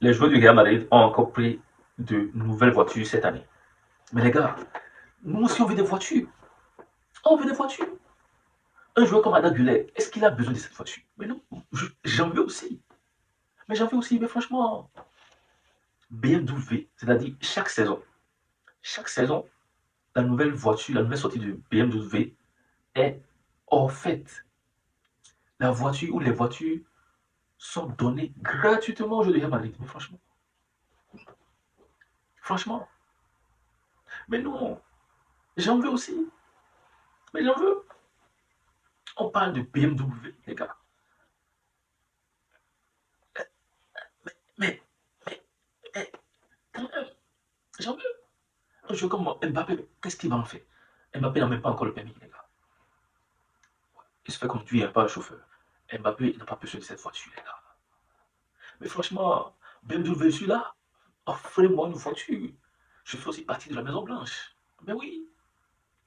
les joueurs du Real Madrid ont encore pris de nouvelles voitures cette année. Mais les gars, nous aussi on veut des voitures. On veut des voitures. Un joueur comme Ada Güler, est-ce qu'il a besoin de cette voiture? Mais non, j'en veux aussi. Mais j'en veux aussi, mais franchement, BMW, c'est-à-dire chaque saison, la nouvelle voiture, la nouvelle sortie de BMW est offerte. La voiture ou les voitures sont données gratuitement aux jeux de Real Madrid. Mais franchement, mais non, j'en veux aussi. Mais j'en veux. On parle de BMW, les gars. Mais, mais, mais, quand même, j'en veux. Un joueur comme Mbappé, qu'est-ce qu'il va en faire? Mbappé n'a même pas encore le permis, les gars. Il se fait conduire par un chauffeur. Mbappé n'a pas besoin de cette voiture, les gars. Mais franchement, BMW, celui-là, offrez-moi une voiture. Je fais aussi partie de la Maison Blanche. Mais oui,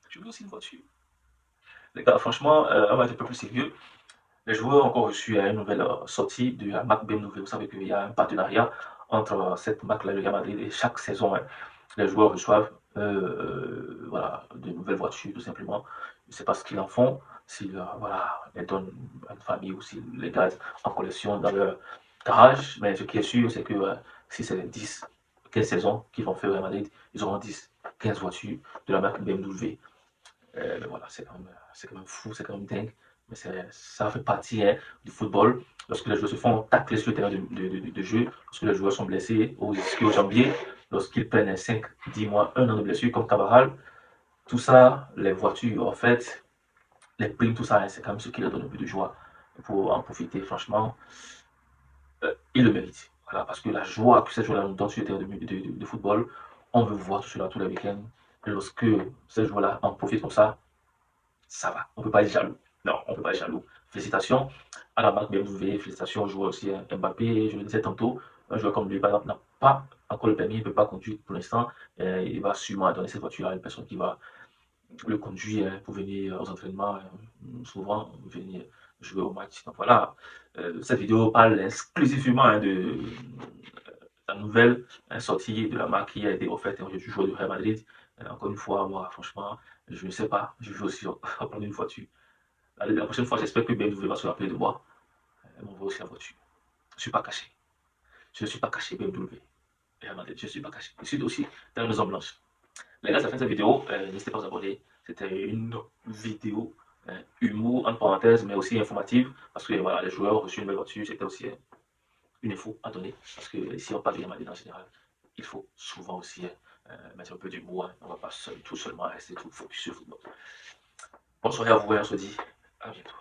je veux aussi une voiture. Les gars, franchement, on va être un peu plus sérieux. Les joueurs ont encore reçu une nouvelle sortie de la marque BMW. Vous savez qu'il y a un partenariat entre cette marque-là, le Real Madrid, et chaque saison, hein, les joueurs reçoivent voilà, de nouvelles voitures, tout simplement. Je ne sais pas ce qu'ils en font, s'ils voilà, les donnent à une famille ou s'ils les gardent en collection dans leur garage. Mais ce qui est sûr, c'est que si c'est les 10, 15 saisons qu'ils vont faire au Real Madrid, ils auront 10, 15 voitures de la marque BMW. Mais voilà, c'est quand même fou, c'est quand même dingue. Mais ça fait partie hein, du football. Lorsque les joueurs se font tacler sur le terrain de jeu, lorsque les joueurs sont blessés ou au jambier, lorsqu'ils prennent 5, 10 mois, 1 an de blessure comme Cavaral, tout ça, les voitures, en fait, les primes, tout ça, hein, c'est quand même ce qui leur donne un peu de joie pour en profiter. Franchement, ils le méritent. Voilà, parce que la joie que ces joueurs-là nous donnent sur le terrain de football, on veut voir tout cela tous les week-ends. Et lorsque ces joueurs-là en profitent comme ça va. On ne peut pas être jaloux. Non, on ne peut pas être jaloux. Félicitations à la marque BMW, félicitations aux joueurs aussi, hein. Mbappé, je le disais tantôt, un joueur comme lui, par exemple, n'a pas encore le permis, il ne peut pas conduire pour l'instant. Il va sûrement donner cette voiture à une personne qui va le conduire hein, pour venir aux entraînements, souvent venir jouer au match. Donc voilà, cette vidéo parle exclusivement hein, de la nouvelle sortie de la marque qui a été offerte au joueur du Real Madrid. Encore une fois, moi, franchement, je ne sais pas, je veux aussi prendre une voiture. La prochaine fois, j'espère que BMW va se rappeler de moi. Elle m'envoie aussi la voiture. Je ne suis pas caché. Je ne suis pas caché, BMW. Je ne suis pas caché. Je suis aussi dans la maison blanche. Les gars, ça fait cette vidéo. N'hésitez pas à vous abonner. C'était une vidéo humour, entre parenthèses, mais aussi informative. Parce que voilà, les joueurs ont reçu une belle voiture. C'était aussi une info à donner. Parce que ici, on parle de Yamadine en général. Il faut souvent aussi mettre un peu d'humour. Hein. On ne va pas tout seulement rester tout focus sur le football. Bonne soirée à vous et on se dit à bientôt.